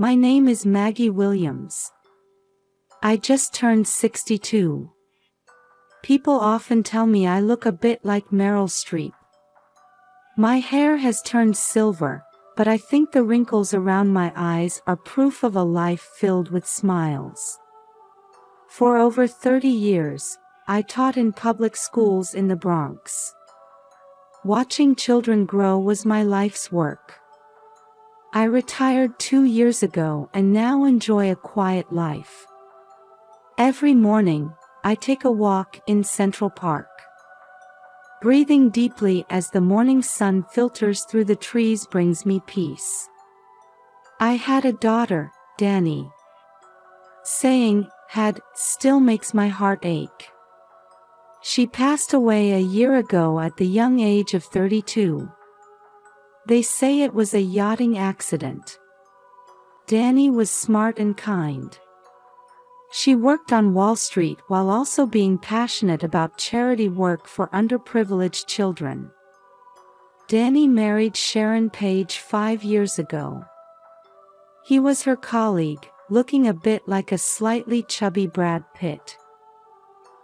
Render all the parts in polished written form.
My name is Maggie Williams. I just turned 62. People often tell me I look a bit like Meryl Streep. My hair has turned silver, but I think the wrinkles around my eyes are proof of a life filled with smiles. For over 30 years, I taught in public schools in the Bronx. Watching children grow was my life's work. I retired 2 years ago and now enjoy a quiet life. Every morning, I take a walk in Central Park. Breathing deeply as the morning sun filters through the trees brings me peace. I had a daughter, Danny. Saying "had" still makes my heart ache. She passed away a year ago at the young age of 32. They say it was a yachting accident. Danny was smart and kind. She worked on Wall Street while also being passionate about charity work for underprivileged children. Danny married Sharon Page 5 years ago. He was her colleague, looking a bit like a slightly chubby Brad Pitt.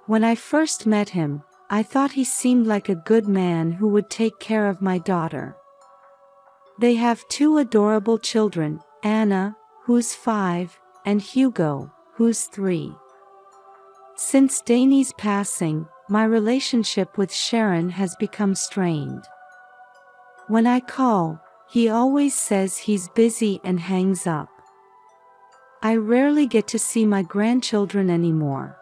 When I first met him, I thought he seemed like a good man who would take care of my daughter. They have 2 adorable children, Anna, who's 5, and Hugo, who's 3. Since Danny's passing, my relationship with Sharon has become strained. When I call, he always says he's busy and hangs up. I rarely get to see my grandchildren anymore.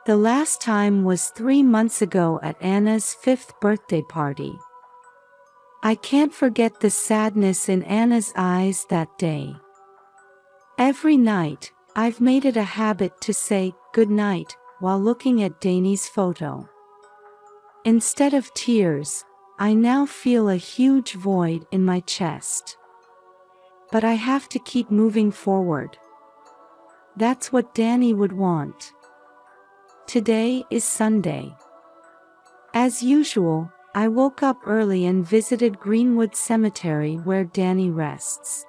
The last time was 3 months ago at Anna's 5th birthday party. I can't forget the sadness in Anna's eyes that day. Every night, I've made it a habit to say good night while looking at Danny's photo. Instead of tears, I now feel a huge void in my chest. But I have to keep moving forward. That's what Danny would want. Today is Sunday. As usual, I woke up early and visited Greenwood Cemetery where Danny rests.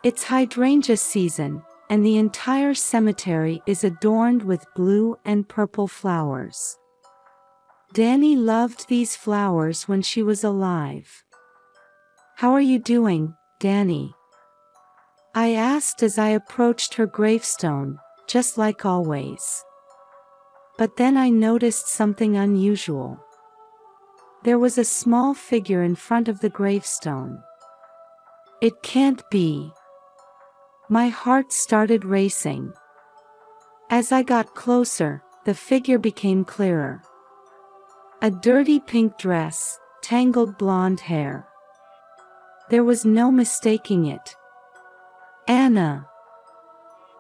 It's hydrangea season, and the entire cemetery is adorned with blue and purple flowers. Danny loved these flowers when she was alive. "How are you doing, Danny?" I asked as I approached her gravestone, just like always. But then I noticed something unusual. There was a small figure in front of the gravestone. It can't be. My heart started racing. As I got closer, the figure became clearer. A dirty pink dress, tangled blonde hair. There was no mistaking it. Anna.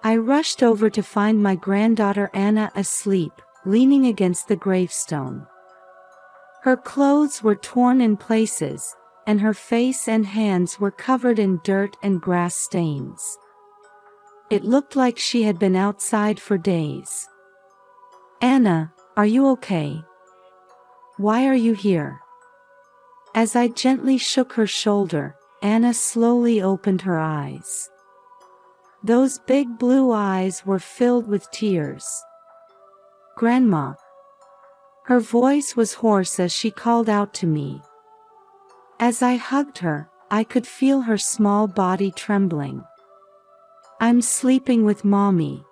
I rushed over to find my granddaughter Anna asleep, leaning against the gravestone. Her clothes were torn in places, and her face and hands were covered in dirt and grass stains. It looked like she had been outside for days. "Anna, are you okay? Why are you here?" As I gently shook her shoulder, Anna slowly opened her eyes. Those big blue eyes were filled with tears. "Grandma." Her voice was hoarse as she called out to me. As I hugged her, I could feel her small body trembling. "I'm sleeping with Mommy."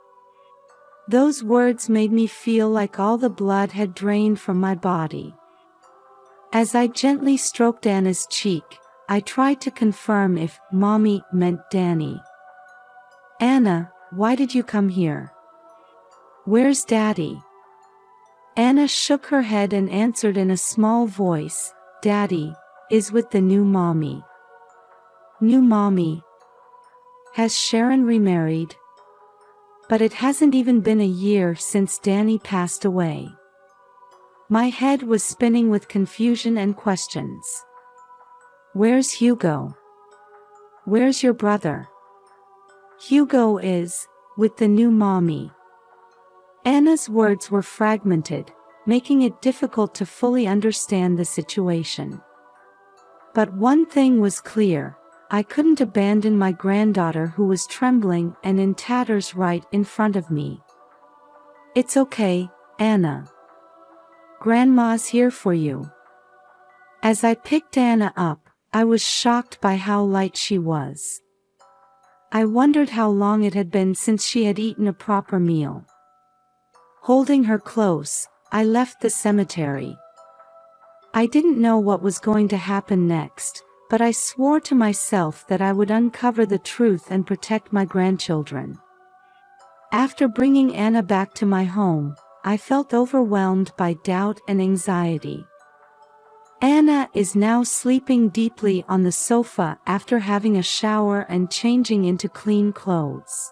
Those words made me feel like all the blood had drained from my body. As I gently stroked Anna's cheek, I tried to confirm if Mommy meant Danny. "Anna, why did you come here? Where's Daddy?" Anna shook her head and answered in a small voice, "Daddy is with the new Mommy." "New Mommy? Has Sharon remarried?" But it hasn't even been a year since Danny passed away. My head was spinning with confusion and questions. "Where's Hugo? Where's your brother?" "Hugo is with the new Mommy." Anna's words were fragmented, making it difficult to fully understand the situation. But one thing was clear, I couldn't abandon my granddaughter who was trembling and in tatters right in front of me. "It's okay, Anna. Grandma's here for you." As I picked Anna up, I was shocked by how light she was. I wondered how long it had been since she had eaten a proper meal. Holding her close, I left the cemetery. I didn't know what was going to happen next, but I swore to myself that I would uncover the truth and protect my grandchildren. After bringing Anna back to my home, I felt overwhelmed by doubt and anxiety. Anna is now sleeping deeply on the sofa after having a shower and changing into clean clothes.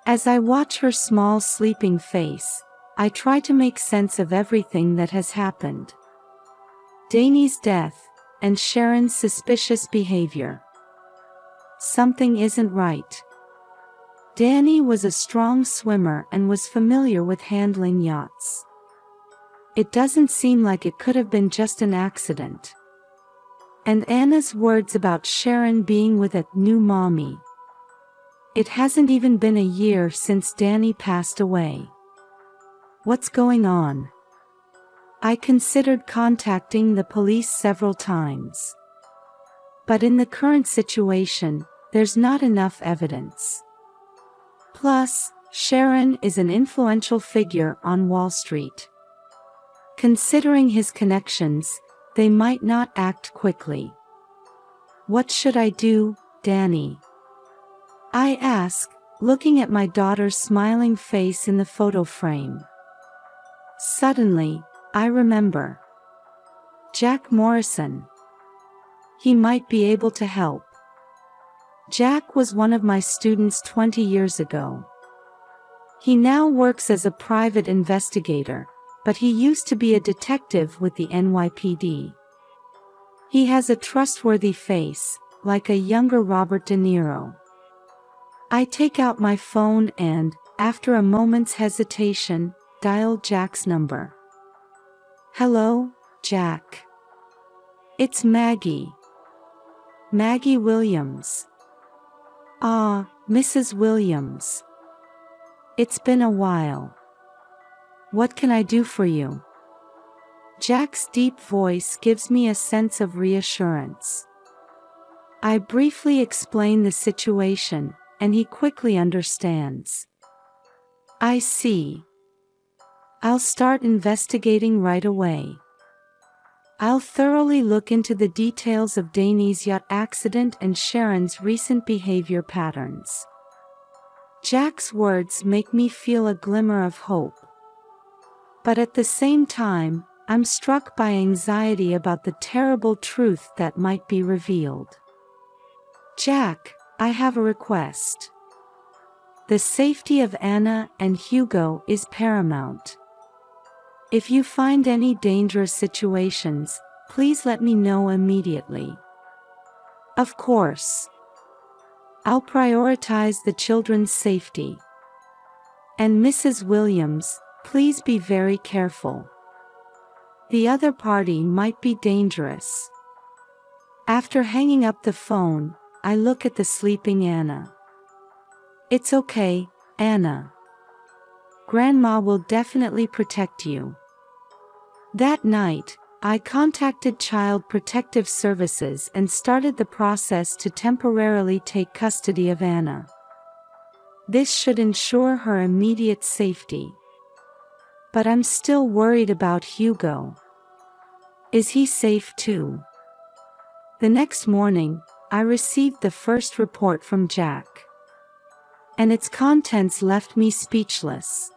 As I watch her small sleeping face, I try to make sense of everything that has happened. Danny's death, and Sharon's suspicious behavior. Something isn't right. Danny was a strong swimmer and was familiar with handling yachts. It doesn't seem like it could have been just an accident. And Anna's words about Sharon being with a new mommy. It hasn't even been a year since Danny passed away. What's going on? I considered contacting the police several times. But in the current situation, there's not enough evidence. Plus, Sharon is an influential figure on Wall Street. Considering his connections, they might not act quickly. "What should I do, Danny?" I ask, looking at my daughter's smiling face in the photo frame. Suddenly, I remember. Jack Morrison. He might be able to help. Jack was one of my students 20 years ago. He now works as a private investigator, but he used to be a detective with the NYPD. He has a trustworthy face, like a younger Robert De Niro. I take out my phone and, after a moment's hesitation, dial Jack's number. "Hello, Jack. It's Maggie. Maggie Williams." "Ah, Mrs. Williams. It's been a while. What can I do for you?" Jack's deep voice gives me a sense of reassurance. I briefly explain the situation, and he quickly understands. "I see. I'll start investigating right away. I'll thoroughly look into the details of Danny's yacht accident and Sharon's recent behavior patterns." Jack's words make me feel a glimmer of hope. But at the same time, I'm struck by anxiety about the terrible truth that might be revealed. "Jack, I have a request. The safety of Anna and Hugo is paramount. If you find any dangerous situations, please let me know immediately." "Of course. I'll prioritize the children's safety. And Mrs. Williams, please be very careful. The other party might be dangerous." After hanging up the phone, I look at the sleeping Anna. "It's okay, Anna. Grandma will definitely protect you." That night, I contacted Child Protective Services and started the process to temporarily take custody of Anna. This should ensure her immediate safety. But I'm still worried about Hugo. Is he safe too? The next morning, I received the first report from Jack. And its contents left me speechless.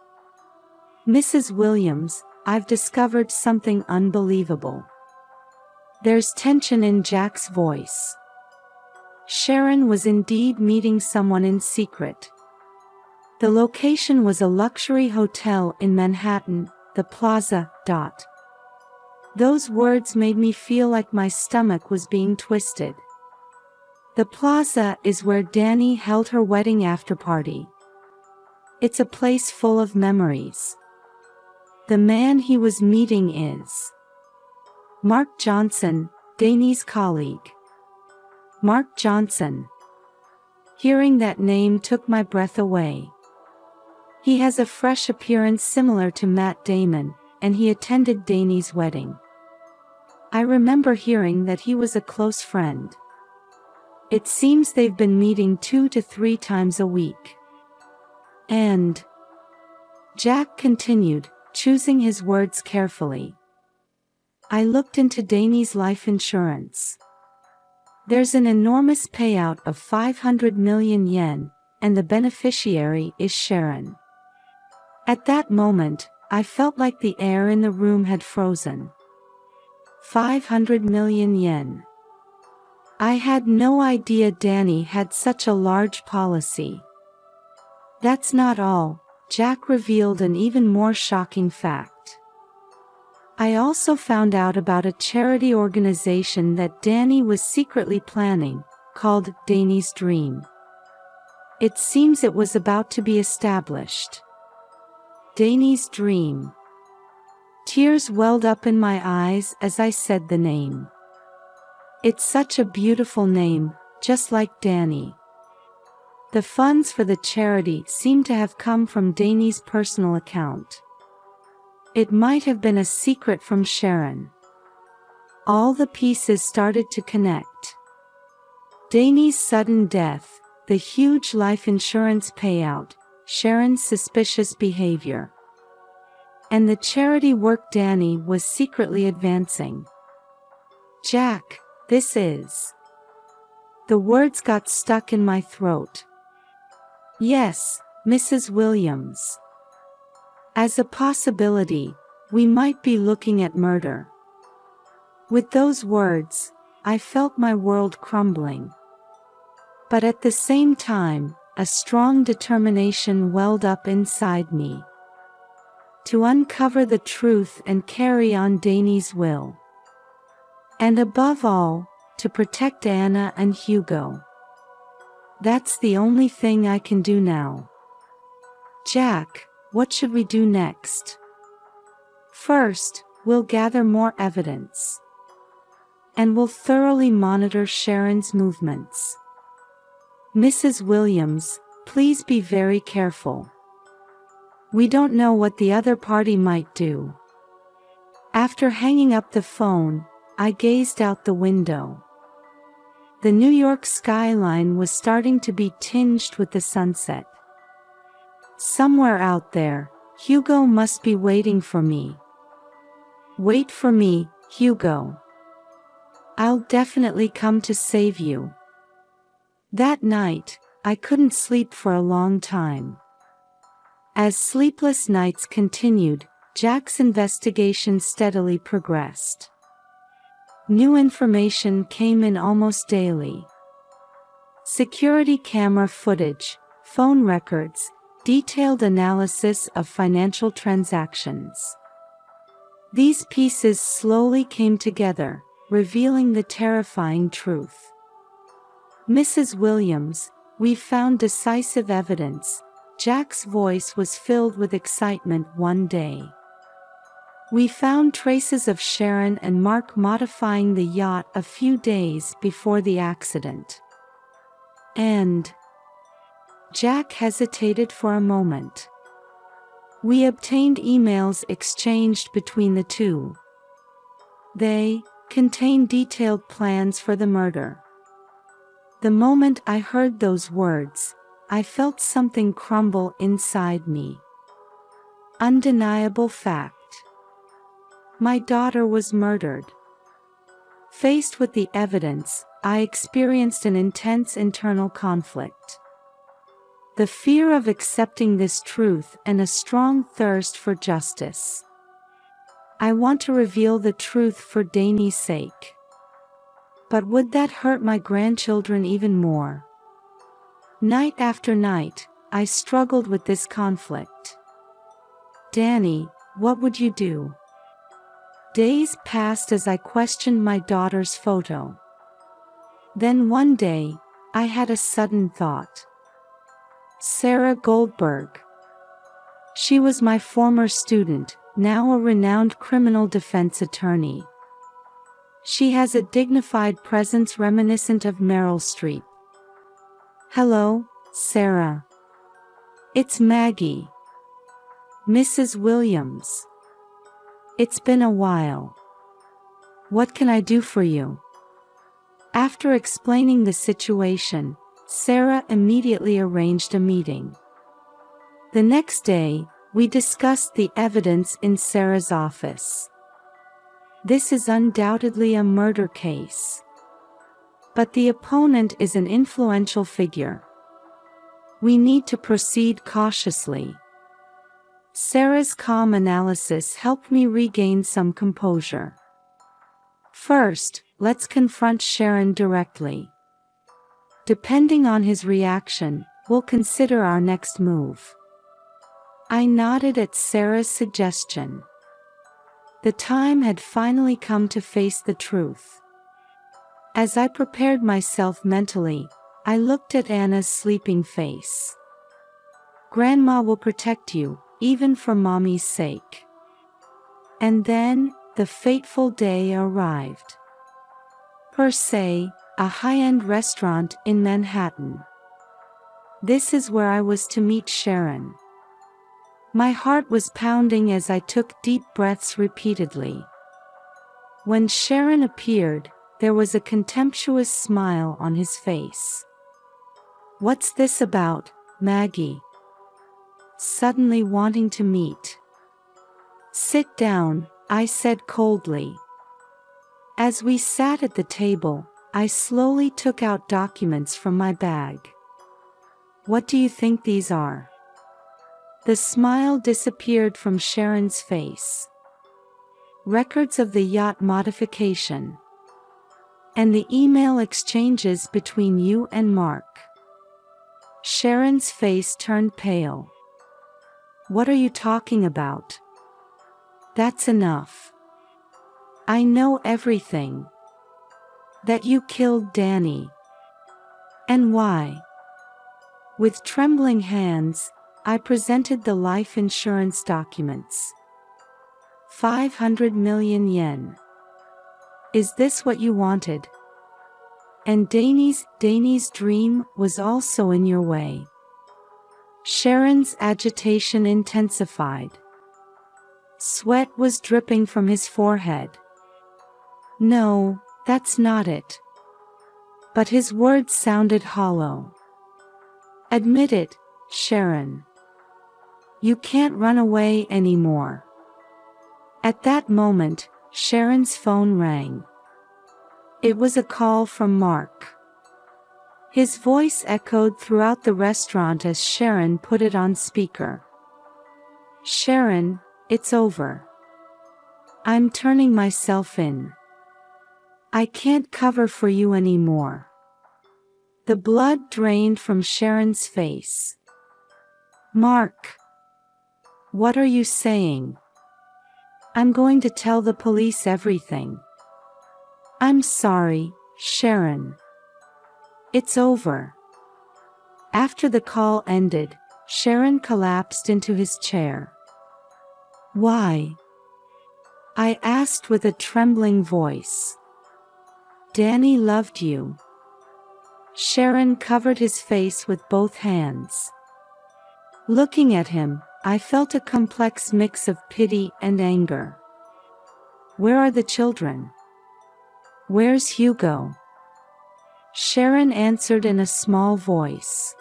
"Mrs. Williams, I've discovered something unbelievable." There's tension in Jack's voice. Sharon was indeed meeting someone in secret. The location was a luxury hotel in Manhattan, the Plaza. Those words made me feel like my stomach was being twisted. The Plaza is where Danny held her wedding afterparty. It's a place full of memories. The man he was meeting is Mark Johnson, Danny's colleague. Mark Johnson. Hearing that name took my breath away. He has a fresh appearance similar to Matt Damon, and he attended Danny's wedding. I remember hearing that he was a close friend. It seems they've been meeting 2 to 3 times a week. And Jack continued, choosing his words carefully. I looked into Danny's life insurance. There's an enormous payout of 500 million yen, and the beneficiary is Sharon. At that moment, I felt like the air in the room had frozen. 500 million yen. I had no idea Danny had such a large policy. That's not all, Jack revealed an even more shocking fact. I also found out about a charity organization that Danny was secretly planning, called Danny's Dream. It seems it was about to be established. Danny's Dream. Tears welled up in my eyes as I said the name. It's such a beautiful name, just like Danny. The funds for the charity seem to have come from Danny's personal account. It might have been a secret from Sharon. All the pieces started to connect. Danny's sudden death, the huge life insurance payout, Sharon's suspicious behavior, and the charity work Danny was secretly advancing. Jack, this is... The words got stuck in my throat. Yes, Mrs. Williams. As a possibility, we might be looking at murder. With those words, I felt my world crumbling. But at the same time, a strong determination welled up inside me. To uncover the truth and carry on Danny's will. And above all, to protect Anna and Hugo. That's the only thing I can do now. Jack, what should we do next? First, we'll gather more evidence. And we'll thoroughly monitor Sharon's movements. Mrs. Williams, please be very careful. We don't know what the other party might do. After hanging up the phone, I gazed out the window. The New York skyline was starting to be tinged with the sunset. Somewhere out there, Hugo must be waiting for me. Wait for me, Hugo. I'll definitely come to save you. That night, I couldn't sleep for a long time. As sleepless nights continued, Jack's investigation steadily progressed. New information came in almost daily. Security camera footage, phone records, detailed analysis of financial transactions. These pieces slowly came together, revealing the terrifying truth. Mrs. Williams, we've found decisive evidence. Jack's voice was filled with excitement one day. We found traces of Sharon and Mark modifying the yacht a few days before the accident. And... Jack hesitated for a moment. We obtained emails exchanged between the two. They contained detailed plans for the murder. The moment I heard those words, I felt something crumble inside me. Undeniable fact. My daughter was murdered. Faced with the evidence, I experienced an intense internal conflict. The fear of accepting this truth and a strong thirst for justice. I want to reveal the truth for Danny's sake. But would that hurt my grandchildren even more? Night after night, I struggled with this conflict. Danny, what would you do? Days passed as I questioned my daughter's photo. Then one day, I had a sudden thought. Sarah Goldberg. She was my former student, now a renowned criminal defense attorney. She has a dignified presence reminiscent of Meryl Streep. Hello, Sarah. It's Maggie. Mrs. Williams. It's been a while. What can I do for you? After explaining the situation, Sarah immediately arranged a meeting. The next day, we discussed the evidence in Sarah's office. This is undoubtedly a murder case. But the opponent is an influential figure. We need to proceed cautiously. Sarah's calm analysis helped me regain some composure. First, let's confront Sharon directly. Depending on his reaction, we'll consider our next move. I nodded at Sarah's suggestion. The time had finally come to face the truth. As I prepared myself mentally, I looked at Anna's sleeping face. Grandma will protect you, even for Mommy's sake. And then, the fateful day arrived. Per se, a high-end restaurant in Manhattan. This is where I was to meet Sharon. My heart was pounding as I took deep breaths repeatedly. When Sharon appeared, there was a contemptuous smile on his face. What's this about, Maggie? Suddenly wanting to meet. Sit down, I said coldly. As we sat at the table, I slowly took out documents from my bag. What do you think these are? The smile disappeared from Sharon's face. Records of the yacht modification. And the email exchanges between you and Mark. Sharon's face turned pale. What are you talking about? That's enough. I know everything. That you killed Danny. And why? With trembling hands, I presented the life insurance documents. 500 million yen. Is this what you wanted? And Danny's dream was also in your way. Sharon's agitation intensified. Sweat was dripping from his forehead. No, that's not it. But his words sounded hollow. Admit it, Sharon. You can't run away anymore. At that moment, Sharon's phone rang. It was a call from Mark. His voice echoed throughout the restaurant as Sharon put it on speaker. Sharon, it's over. I'm turning myself in. I can't cover for you anymore. The blood drained from Sharon's face. Mark. What are you saying? I'm going to tell the police everything. I'm sorry, Sharon. It's over. After the call ended, Sharon collapsed into his chair. Why? I asked with a trembling voice. Danny loved you. Sharon covered his face with both hands. Looking at him, I felt a complex mix of pity and anger. Where are the children? Where's Hugo? Sharon answered in a small voice.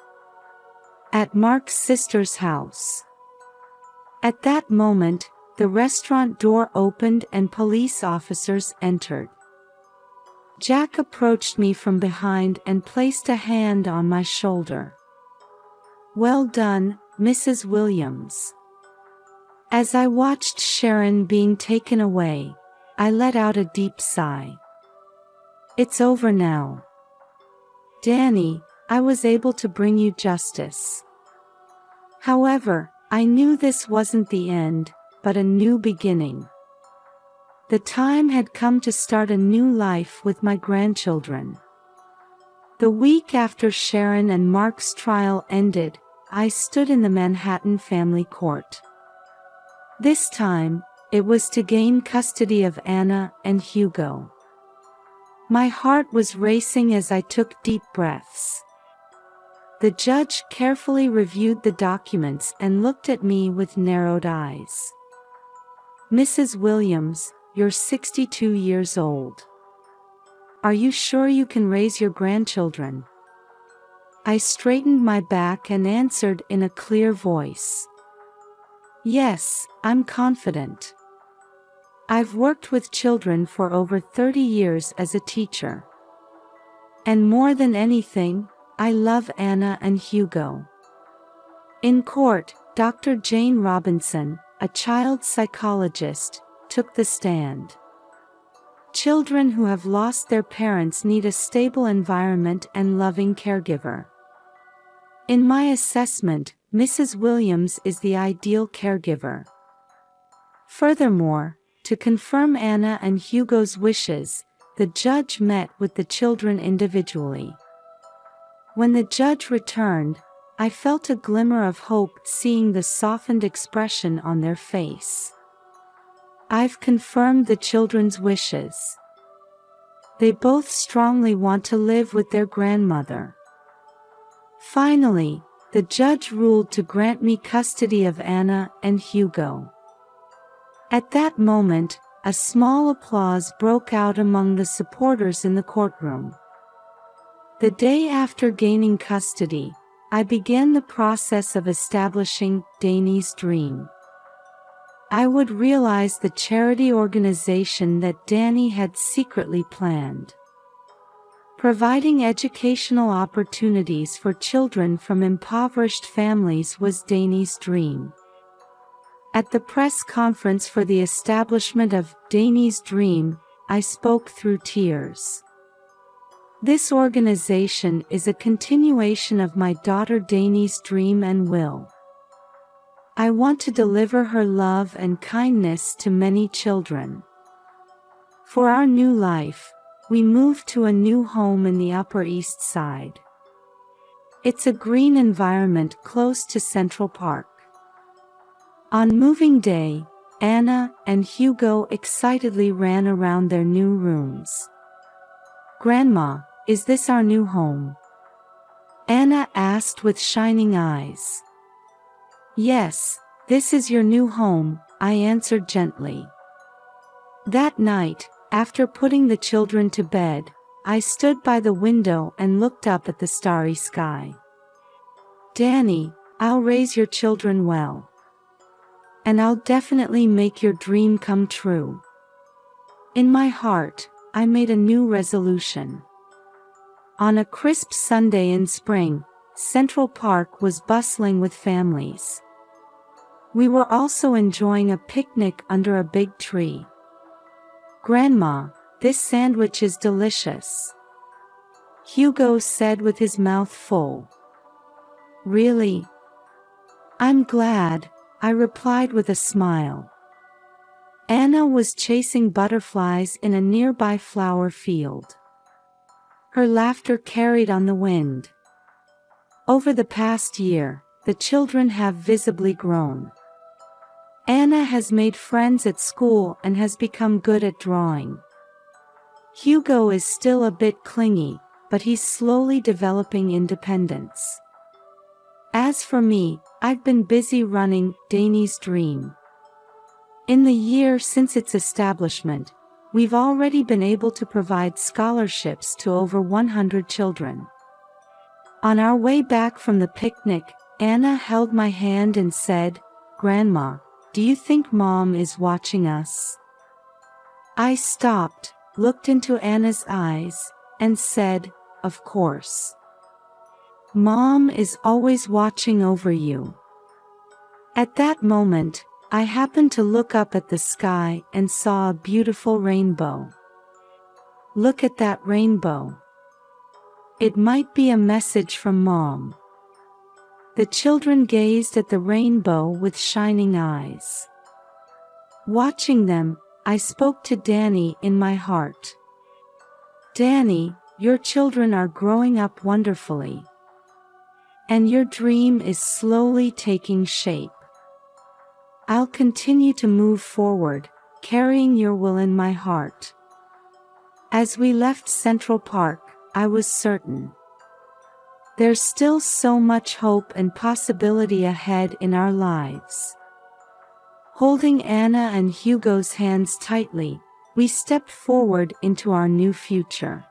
At Mark's sister's house. At that moment, the restaurant door opened and police officers entered. Jack approached me from behind and placed a hand on my shoulder. Well done, Mrs. Williams. As I watched Sharon being taken away, I let out a deep sigh. It's over now. Danny, I was able to bring you justice. However, I knew this wasn't the end, but a new beginning. The time had come to start a new life with my grandchildren. The week after Sharon and Mark's trial ended, I stood in the Manhattan family court. This time, it was to gain custody of Anna and Hugo. My heart was racing as I took deep breaths. The judge carefully reviewed the documents and looked at me with narrowed eyes. "Mrs. Williams, you're 62 years old. Are you sure you can raise your grandchildren?" I straightened my back and answered in a clear voice. "Yes, I'm confident. I've worked with children for over 30 years as a teacher. And more than anything, I love Anna and Hugo." In court, Dr. Jane Robinson, a child psychologist, took the stand. Children who have lost their parents need a stable environment and loving caregiver. In my assessment, Mrs. Williams is the ideal caregiver. Furthermore, to confirm Anna and Hugo's wishes, the judge met with the children individually. When the judge returned, I felt a glimmer of hope seeing the softened expression on their face. "I've confirmed the children's wishes. They both strongly want to live with their grandmother." Finally, the judge ruled to grant me custody of Anna and Hugo. At that moment, a small applause broke out among the supporters in the courtroom. The day after gaining custody, I began the process of establishing Danny's Dream. I would realize the charity organization that Danny had secretly planned. Providing educational opportunities for children from impoverished families was Danny's dream. At the press conference for the establishment of Danny's Dream, I spoke through tears. This organization is a continuation of my daughter Danny's dream and will. I want to deliver her love and kindness to many children. For our new life, we moved to a new home in the Upper East Side. It's a green environment close to Central Park. On moving day, Anna and Hugo excitedly ran around their new rooms. "Grandma, is this our new home?" Anna asked with shining eyes. "Yes, this is your new home," I answered gently. That night, after putting the children to bed, I stood by the window and looked up at the starry sky. "Danny, I'll raise your children well. And I'll definitely make your dream come true." In my heart, I made a new resolution. On a crisp Sunday in spring, Central Park was bustling with families. We were also enjoying a picnic under a big tree. "Grandma, this sandwich is delicious," Hugo said with his mouth full. "Really? I'm glad," I replied with a smile. Anna was chasing butterflies in a nearby flower field. Her laughter carried on the wind. Over the past year, the children have visibly grown. Anna has made friends at school and has become good at drawing. Hugo is still a bit clingy, but he's slowly developing independence. As for me, I've been busy running Danny's Dream. In the year since its establishment, we've already been able to provide scholarships to over 100 children. On our way back from the picnic, Anna held my hand and said, "Grandma, do you think Mom is watching us?" I stopped, looked into Anna's eyes, and said, "Of course. Mom is always watching over you." At that moment, I happened to look up at the sky and saw a beautiful rainbow. "Look at that rainbow. It might be a message from Mom." The children gazed at the rainbow with shining eyes. Watching them, I spoke to Danny in my heart. "Danny, your children are growing up wonderfully. And your dream is slowly taking shape. I'll continue to move forward, carrying your will in my heart." As we left Central Park, I was certain. There's still so much hope and possibility ahead in our lives. Holding Anna and Hugo's hands tightly, we stepped forward into our new future.